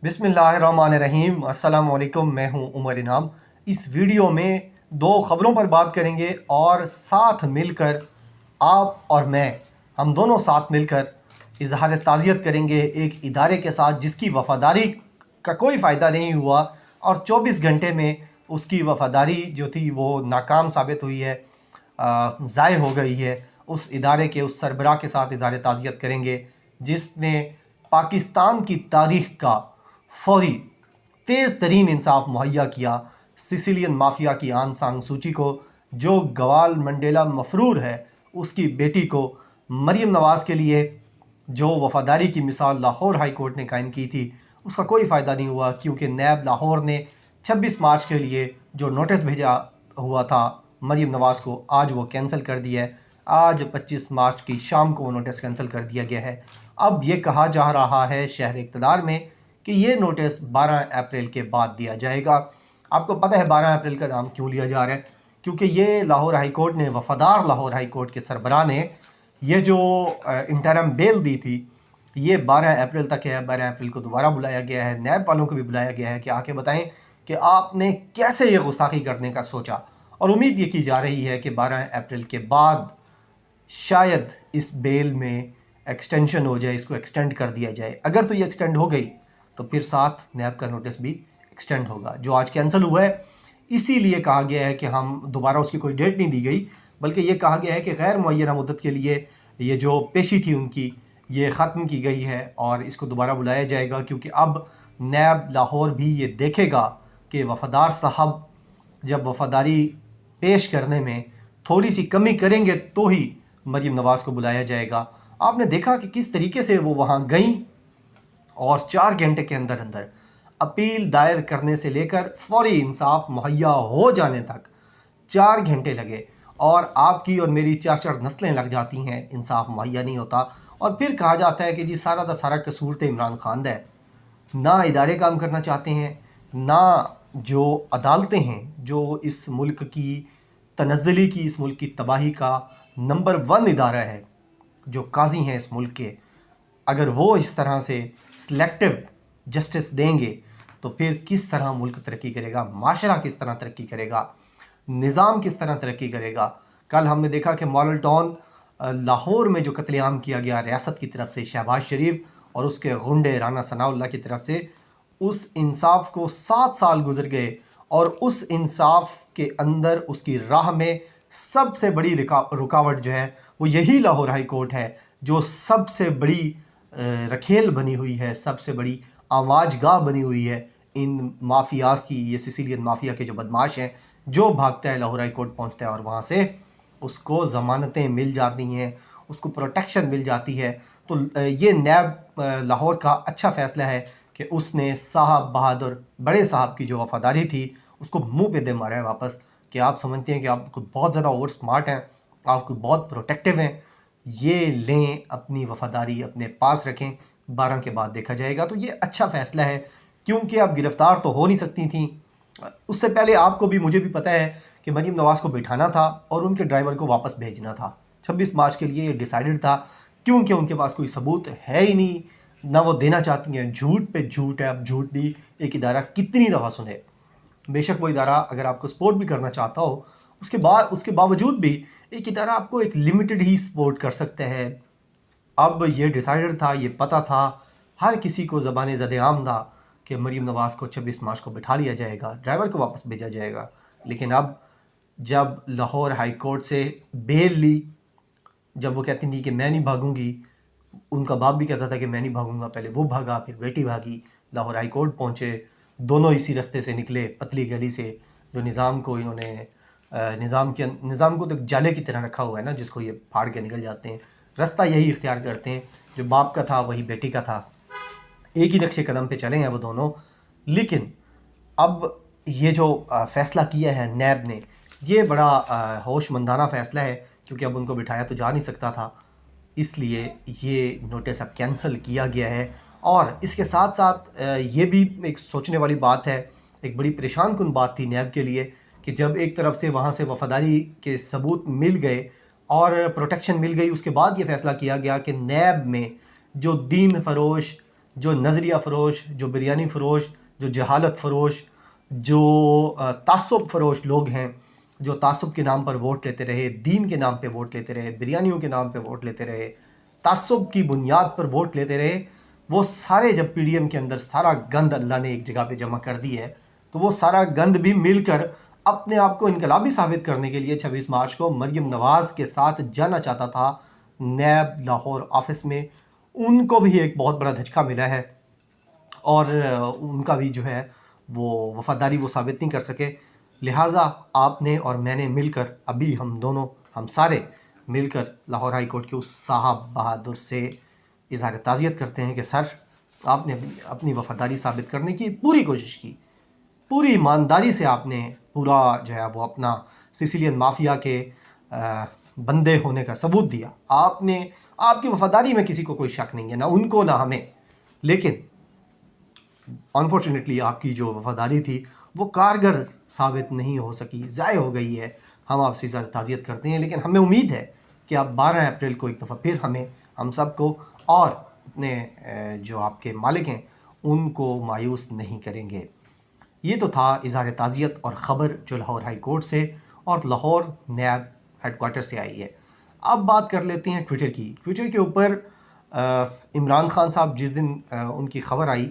बिस्मिल्लाहिर्रहमानिर्रहीम। अस्सलाम वालेकुम। मैं हूं उमर इनाम। इस वीडियो में दो ख़बरों पर बात करेंगे और साथ मिलकर आप और मैं हम दोनों साथ मिलकर इजहार ताज़ियत करेंगे एक इदारे के साथ जिसकी वफ़ादारी का कोई फ़ायदा नहीं हुआ और 24 घंटे में उसकी वफ़ादारी जो थी वो नाकाम साबित हुई है, ज़ाय हो गई है। उस इदारे के उस सरबराह के साथ इजहार ताज़ियत करेंगे जिसने पाकिस्तान की तारीख़ का फौरी तेज़ तरीन इंसाफ मुहैया किया सिसिलियन माफिया की आन सांग सूची को, जो गवाल मंडेला मफरूर है उसकी बेटी को। मरीम नवाज़ के लिए जो वफ़ादारी की मिसाल लाहौर हाई कोर्ट ने कायम की थी उसका कोई फ़ायदा नहीं हुआ, क्योंकि नैब लाहौर ने 26 मार्च के लिए जो नोटिस भेजा हुआ था मरीम नवाज़ को, आज वो कैंसिल कर दिया है। आज 25 मार्च की शाम को वो नोटिस कैंसिल कर दिया गया है। अब ये कहा जा रहा है शहर इक़्तिदार में कि ये नोटिस 12 अप्रैल के बाद दिया जाएगा। आपको पता है 12 अप्रैल का नाम क्यों लिया जा रहा है? क्योंकि ये लाहौर हाई कोर्ट ने, वफ़ादार लाहौर हाई कोर्ट के सरबराह ने ये जो इंटरम बेल दी थी ये 12 अप्रैल तक है। 12 अप्रैल को दोबारा बुलाया गया है, नैब वालों को भी बुलाया गया है कि आके बताएं कि आपने कैसे ये गुस्ताखी करने का सोचा। और उम्मीद ये की जा रही है कि 12 अप्रैल के बाद शायद इस बेल में एक्सटेंशन हो जाए, इसको एक्सटेंड कर दिया जाए। अगर तो ये एक्सटेंड हो गई तो फिर साथ नैब का नोटिस भी एक्सटेंड होगा जो आज कैंसिल हुआ है। इसीलिए कहा गया है कि हम दोबारा, उसकी कोई डेट नहीं दी गई, बल्कि ये कहा गया है कि गैर मुअय्यना मुद्दत के लिए ये जो पेशी थी उनकी ये ख़त्म की गई है और इसको दोबारा बुलाया जाएगा। क्योंकि अब नैब लाहौर भी ये देखेगा कि वफ़ादार साहब जब वफ़ादारी पेश करने में थोड़ी सी कमी करेंगे तो ही मरीम नवाज़ को बुलाया जाएगा। आपने देखा कि किस तरीके से वो वहाँ गई और 4 घंटे के अंदर अंदर अपील दायर करने से लेकर फौरी इंसाफ मुहैया हो जाने तक 4 घंटे लगे। और आपकी और मेरी 4-4 नस्लें लग जाती हैं, इंसाफ मुहैया नहीं होता। और फिर कहा जाता है कि जी सारा का सारा कसूर तो इमरान खान का है। ना इदारे काम करना चाहते हैं, ना जो अदालतें हैं, जो इस मुल्क की तनज़्ज़ुली की, इस मुल्क की तबाही का नंबर 1 इदारा है, जो काजी हैं इस मुल्क के, अगर वो इस तरह से सिलेक्टिव जस्टिस देंगे तो फिर किस तरह मुल्क तरक्की करेगा, माशरा किस तरह तरक्की करेगा, निज़ाम किस तरह तरक्की करेगा। कल हमने देखा कि मॉडल टाउन लाहौर में जो कत्लेआम किया गया रियासत की तरफ से, शहबाज शरीफ और उसके गुंडे राना सनाउल्लाह की तरफ से, उस इंसाफ को 7 साल गुजर गए और उस इंसाफ के अंदर, उसकी राह में सबसे बड़ी रुकावट जो है वो यही लाहौर हाई कोर्ट है, जो सबसे बड़ी रखेल बनी हुई है, सबसे बड़ी आवाज़गाह बनी हुई है इन माफियाज की। ये सिसिलियन माफिया के जो बदमाश हैं, जो भागता है लाहौर हाई कोर्ट पहुंचता है और वहाँ से उसको ज़मानतें मिल जाती हैं, उसको प्रोटेक्शन मिल जाती है। तो ये नैब लाहौर का अच्छा फ़ैसला है कि उसने साहब बहादुर बड़े साहब की जो वफ़ादारी थी उसको मुंह पे दे मारा है वापस, कि आप समझते हैं कि आप खुद बहुत ज़्यादा ओवर स्मार्ट हैं, आप खुद बहुत प्रोटेक्टिव हैं, ये लें, अपनी वफ़ादारी अपने पास रखें, 12 के बाद देखा जाएगा। तो ये अच्छा फ़ैसला है, क्योंकि आप गिरफ़्तार तो हो नहीं सकती थी। उससे पहले आपको भी, मुझे भी पता है कि मरीम नवाज़ को बिठाना था और उनके ड्राइवर को वापस भेजना था। 26 मार्च के लिए ये डिसाइडेड था, क्योंकि उनके पास कोई सबूत है ही नहीं, ना वो देना चाहती हैं। झूठ पे झूठ है। अब झूठ भी एक इदारा कितनी दफ़ा सुने। बेशक वो इदारा अगर आपको सपोर्ट भी करना चाहता हो, उसके बावजूद भी एक इदारा आपको एक लिमिटेड ही सपोर्ट कर सकता है। अब ये डिसाइडेड था, ये पता था, हर किसी को ज़बान ज़द-ए-आम था कि मरीम नवाज़ को 26 मार्च को बिठा लिया जाएगा, ड्राइवर को वापस भेजा जाएगा। लेकिन अब जब लाहौर हाई कोर्ट से बेल ली, जब वो कहती थी कि मैं नहीं भागूंगी, उनका बाप भी कहता था कि मैं नहीं भागूंगा, पहले वो भागा फिर बेटी भागी, लाहौर हाई कोर्ट पहुँचे, दोनों इसी रास्ते से निकले, पतली गली से, जो निज़ाम को इन्होंने निज़ाम को तो जाले की तरह रखा हुआ है ना, जिसको ये फाड़ के निकल जाते हैं। रास्ता यही इख्तियार करते हैं, जो बाप का था वही बेटी का था, एक ही नक्शे कदम पे चले हैं वो दोनों। लेकिन अब ये जो फ़ैसला किया है नैब ने, ये बड़ा होशमंदाना फ़ैसला है, क्योंकि अब उनको बिठाया तो जा नहीं सकता था, इसलिए ये नोटिस अब कैंसिल किया गया है। और इसके साथ साथ ये भी एक सोचने वाली बात है, एक बड़ी परेशान कुन बात थी नैब के लिए, कि जब एक तरफ से वहाँ से वफ़ादारी के सबूत मिल गए और प्रोटेक्शन मिल गई, उसके बाद ये फ़ैसला किया गया कि नैब में जो दीन फरोश, जो नज़रिया फ़रोश, जो बिरयानी फ़रोश, जो जहालत फ़रोश, जो तासुब फ़रोश लोग हैं, जो तासुब के नाम पर वोट लेते रहे, दीन के नाम पे वोट लेते रहे, बिरयानियों के नाम पे वोट लेते रहे, तासुब की बुनियाद पर वोट लेते रहे, वो सारे जब पीडीएम के अंदर सारा गंद अल्लाह ने एक जगह पे जमा कर दी है, तो वो सारा गंद भी मिलकर अपने आप को इनकलाबी साबित करने के लिए 26 मार्च को मरियम नवाज़ के साथ जाना चाहता था नैब लाहौर ऑफिस में। उनको भी एक बहुत बड़ा धचका मिला है और उनका भी जो है वो वफादारी वो साबित नहीं कर सके। लिहाजा आपने और मैंने मिलकर, अभी हम सारे मिलकर लाहौर हाई कोर्ट के उस साहब बहादुर से इज़हार ताज़ियत करते हैं कि सर, आपने अपनी वफादारी साबित करने की पूरी कोशिश की, पूरी ईमानदारी से आपने पूरा जो है वो अपना सिसिलियन माफिया के बंदे होने का सबूत दिया। आपकी वफादारी में किसी को कोई शक नहीं है, ना उनको ना हमें। लेकिन अनफॉर्चुनेटली आपकी जो वफादारी थी वो कारगर साबित नहीं हो सकी, ज़ाय हो गई है। हम आपसे ज़्यादा ताज़ियत करते हैं, लेकिन हमें उम्मीद है कि आप 12 अप्रैल को एक दफ़ा फिर हम सबको और अपने जो आपके मालिक हैं उनको मायूस नहीं करेंगे। ये तो था इज़हार ताज़ियत और ख़बर जो लाहौर हाई कोर्ट से और लाहौर नैब हेडक्वार्टर से आई है। अब बात कर लेते हैं ट्विटर की। ट्विटर के ऊपर इमरान खान साहब जिस दिन उनकी ख़बर आई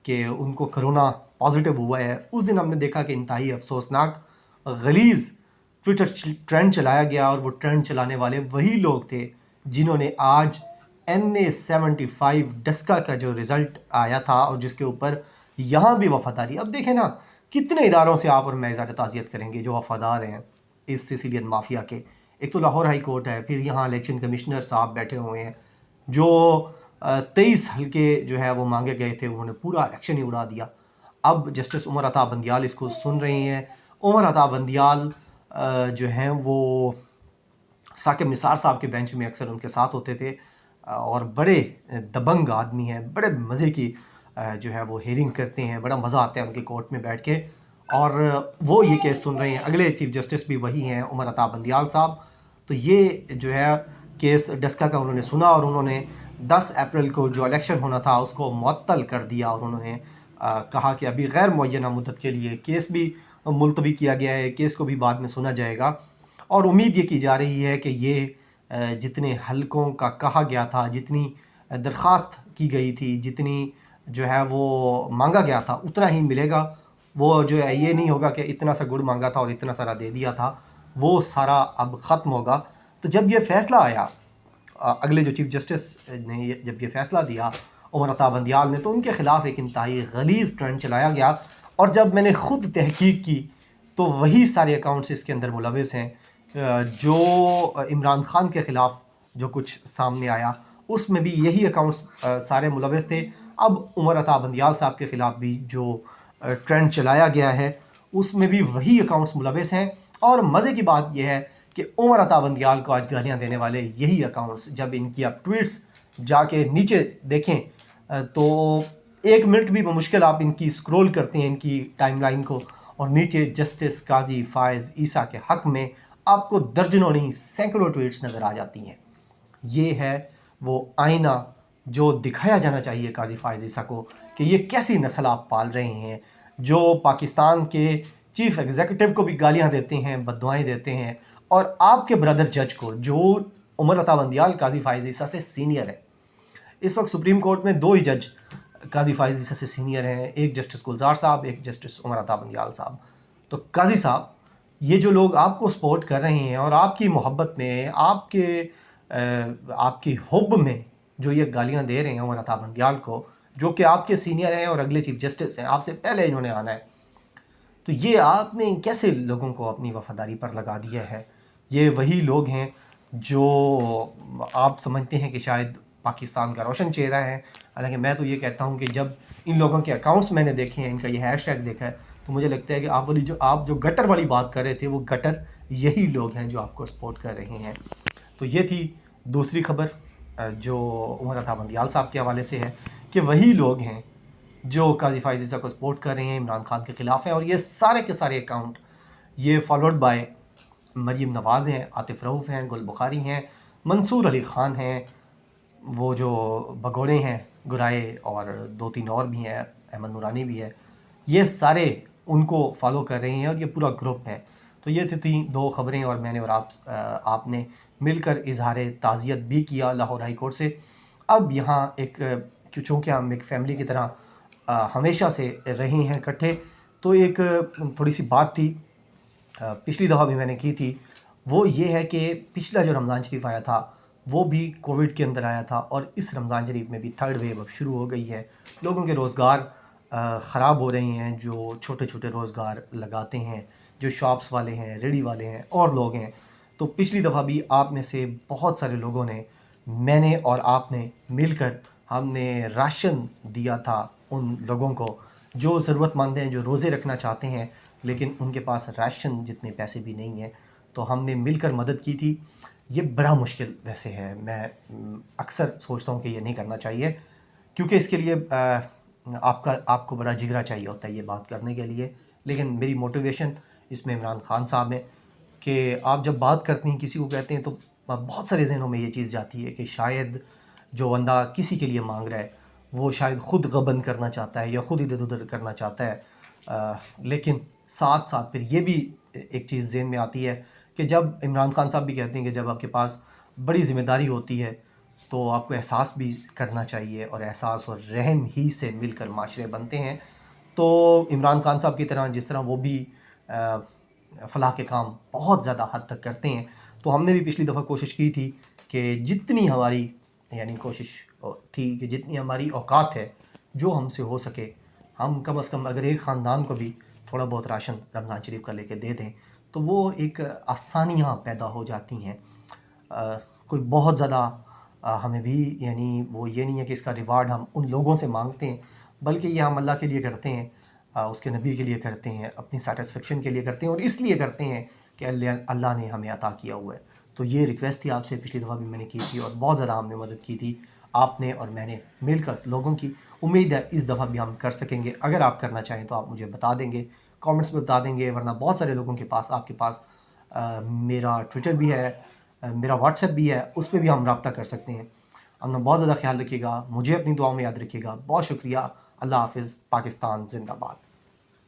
कि उनको कोरोना पॉजिटिव हुआ है, उस दिन हमने देखा कि इंतहाई अफसोसनाक गलीज़ ट्विटर ट्रेंड चलाया गया और वो ट्रेंड चलाने वाले वही लोग थे जिन्होंने आज NA-75 डस्का का जो रिज़ल्ट आया था और जिसके ऊपर यहाँ भी वफादारी। अब देखें ना, कितने इदारों से आप और मैं इज़हार ताज़ियत करेंगे जो वफादार हैं इस सिसिलियन माफिया के। एक तो लाहौर हाई कोर्ट है, फिर यहाँ इलेक्शन कमिश्नर साहब बैठे हुए हैं जो 23 हल्के जो है वो मांगे गए थे, उन्होंने पूरा एक्शन ही उड़ा दिया। अब जस्टिस उमर अता बंदियाल इसको सुन रही हैं। उमर अता बंदियाल जो हैं वो साकिब निसार साहब के बेंच में अक्सर उनके साथ होते थे और बड़े दबंग आदमी हैं, बड़े मज़े की जो है वो हेयरिंग करते हैं, बड़ा मज़ा आता है उनके कोर्ट में बैठ के। और वो ये केस सुन रहे हैं, अगले चीफ जस्टिस भी वही हैं, उमर अता बंदियाल साहब। तो ये जो है केस डस्का का उन्होंने सुना और उन्होंने 10 अप्रैल को जो इलेक्शन होना था उसको मुअत्तल कर दिया और उन्होंने कहा कि अभी गैर मुअय्यना मुद्दत के लिए केस भी मुलतवी किया गया है, केस को भी बाद में सुना जाएगा। और उम्मीद ये की जा रही है कि ये जितने हलकों का कहा गया था, जितनी दरख्वास्त की गई थी, जितनी जो है वो मांगा गया था, उतना ही मिलेगा। वो जो है ये नहीं होगा कि इतना सा गुड़ मांगा था और इतना सारा दे दिया था, वो सारा अब ख़त्म होगा। तो जब ये फ़ैसला आया, अगले जो चीफ जस्टिस ने जब ये फ़ैसला दिया उमर अता बंदियाल ने, तो उनके ख़िलाफ़ एक इंतहाई गलीज़ ट्रेंड चलाया गया। और जब मैंने ख़ुद तहकीक की तो वही सारे अकाउंट्स इसके अंदर मुलविस हैं जो इमरान खान के ख़िलाफ़ जो कुछ सामने आया उसमें भी यही अकाउंट्स सारे मुलविस थे। अब उमर अता बंदियाल साहब के ख़िलाफ़ भी जो ट्रेंड चलाया गया है उसमें भी वही अकाउंट्स मुलविस हैं। और मज़े की बात यह है कि उमर अता बंदियाल को आज गालियाँ देने वाले यही अकाउंट्स, जब इनकी आप ट्वीट्स जाके नीचे देखें तो 1 मिनट भी मुश्किल आप इनकी स्क्रॉल करते हैं इनकी टाइमलाइन को, और नीचे जस्टिस काजी फ़ायज़ ईसा के हक़ में आपको दर्जनों नहीं सैकड़ों ट्वीट्स नज़र आ जाती हैं। ये है वो आईना जो दिखाया जाना चाहिए काजी फ़ायज़ ईसा को कि ये कैसी नस्ल आप पाल रहे हैं, जो पाकिस्तान के चीफ़ एग्जीक्यूटिव को भी गालियां देते हैं, बद्दुआएं देते हैं, और आपके ब्रदर जज को जो उमर अता बंदियाल काजी फ़ायज़ ईसा से सीनियर है। इस वक्त सुप्रीम कोर्ट में 2 ही जज काजी फ़ायज़ ईसा से सीनियर हैं, एक जस्टिस गुलजार साहब, एक जस्टिस उमर अता बंदियाल साहब। तो काजी साहब, ये जो लोग आपको सपोर्ट कर रहे हैं और आपकी मोहब्बत में, आपकी हुब में जो ये गालियां दे रहे हैं उमर अता बंदियाल को, जो कि आपके सीनियर हैं और अगले चीफ जस्टिस हैं, आपसे पहले इन्होंने आना है, तो ये आपने कैसे लोगों को अपनी वफादारी पर लगा दिया है? ये वही लोग हैं जो आप समझते हैं कि शायद पाकिस्तान का रोशन चेहरा है। हालांकि मैं तो ये कहता हूँ कि जब इन लोगों के अकाउंट्स मैंने देखे हैं, इनका ये हैशटैग देखा है, तो मुझे लगता है कि आप जो गटर वाली बात कर रहे थे, वो गटर यही लोग हैं जो आपको सपोर्ट कर रहे हैं। तो ये थी दूसरी खबर जो उमर अता बंदियाल साहब के हवाले से है कि वही लोग हैं जो काजी फ़ायज़ ईसा को सपोर्ट कर रहे हैं, इमरान खान के ख़िलाफ़ हैं। और ये सारे के सारे अकाउंट ये फॉलोड बाय मरीम नवाज़ हैं, आतिफ़ रऊफ़ हैं, गुल बुखारी हैं, मंसूर अली ख़ान हैं, वो जो भगोड़े हैं गुराए और 2-3 और भी हैं, अहमद नूरानी भी है, ये सारे उनको फॉलो कर रहे हैं और ये पूरा ग्रुप है। तो ये थी 2 ख़बरें और मैंने और आपने मिलकर इज़हार ताज़ियत भी किया लाहौर हाई कोर्ट से। अब यहाँ एक चूँकि हम एक फ़ैमिली की तरह हमेशा से रहे हैं इकट्ठे, तो एक थोड़ी सी बात थी, पिछली दफ़ा भी मैंने की थी, वो ये है कि पिछला जो रमज़ान शरीफ आया था वो भी कोविड के अंदर आया था और इस रमज़ान शरीफ में भी थर्ड वेव अब शुरू हो गई है। लोगों के रोज़गार ख़राब हो रहे हैं, जो छोटे छोटे रोज़गार लगाते हैं, जो शॉप्स वाले हैं, रेडी वाले हैं और लोग हैं। तो पिछली दफ़ा भी आप में से बहुत सारे लोगों ने, मैंने और आपने मिलकर हमने राशन दिया था उन लोगों को जो ज़रूरतमंद हैं, जो रोज़े रखना चाहते हैं लेकिन उनके पास राशन जितने पैसे भी नहीं हैं। तो हमने मिलकर मदद की थी। ये बड़ा मुश्किल वैसे है, मैं अक्सर सोचता हूँ कि ये नहीं करना चाहिए, क्योंकि इसके लिए आपको बड़ा जिगरा चाहिए होता है ये बात करने के लिए। लेकिन मेरी मोटिवेशन इसमें इमरान खान साहब हैं कि आप जब बात करते हैं, किसी को कहते हैं, तो बहुत सारे जहनों में ये चीज़ जाती है कि शायद जो बंदा किसी के लिए मांग रहा है वो शायद ख़ुद गबन करना चाहता है या ख़ुद इधर उधर करना चाहता है। लेकिन साथ साथ फिर ये भी एक चीज़ ज़हन में आती है कि जब इमरान खान साहब भी कहते हैं कि जब आपके पास बड़ी ज़िम्मेदारी होती है तो आपको एहसास भी करना चाहिए, और एहसास और रहम ही से मिलकर माशरे बनते हैं। तो इमरान खान साहब की तरह, जिस तरह वो भी फ़लाह के काम बहुत ज़्यादा हद तक करते हैं, तो हमने भी पिछली दफ़ा कोशिश की थी कि जितनी हमारी कोशिश थी कि जितनी हमारी औकात है, जो हमसे हो सके, हम कम से कम अगर एक ख़ानदान को भी थोड़ा बहुत राशन रमज़ान शरीफ का लेके दे दें तो वो एक आसानियाँ पैदा हो जाती हैं। कोई बहुत ज़्यादा हमें भी वो ये नहीं है कि इसका रिवार्ड हम उन लोगों से मांगते हैं, बल्कि ये हम अल्लाह के लिए करते हैं, उसके नबी के लिए करते हैं, अपनी सेटिस्फेक्शन के लिए करते हैं, और इसलिए करते हैं कि अल्लाह ने हमें अता किया हुआ है। तो ये रिक्वेस्ट थी आपसे, पिछली दफ़ा भी मैंने की थी और बहुत ज़्यादा हमने मदद की थी आपने और मैंने मिलकर लोगों की। उम्मीद है इस दफ़ा भी हम कर सकेंगे। अगर आप करना चाहें तो आप मुझे बता देंगे, कमेंट्स में बता देंगे, वरना बहुत सारे लोगों के पास, आपके पास मेरा ट्विटर भी है, मेरा व्हाट्सएप भी है, उस पर भी हम रब्ता कर सकते हैं। अपना बहुत ज़्यादा ख्याल रखिएगा, मुझे अपनी दुआओं में याद रखिएगा। बहुत शुक्रिया। अल्लाह हाफ़िज़। पाकिस्तान ज़िंदाबाद।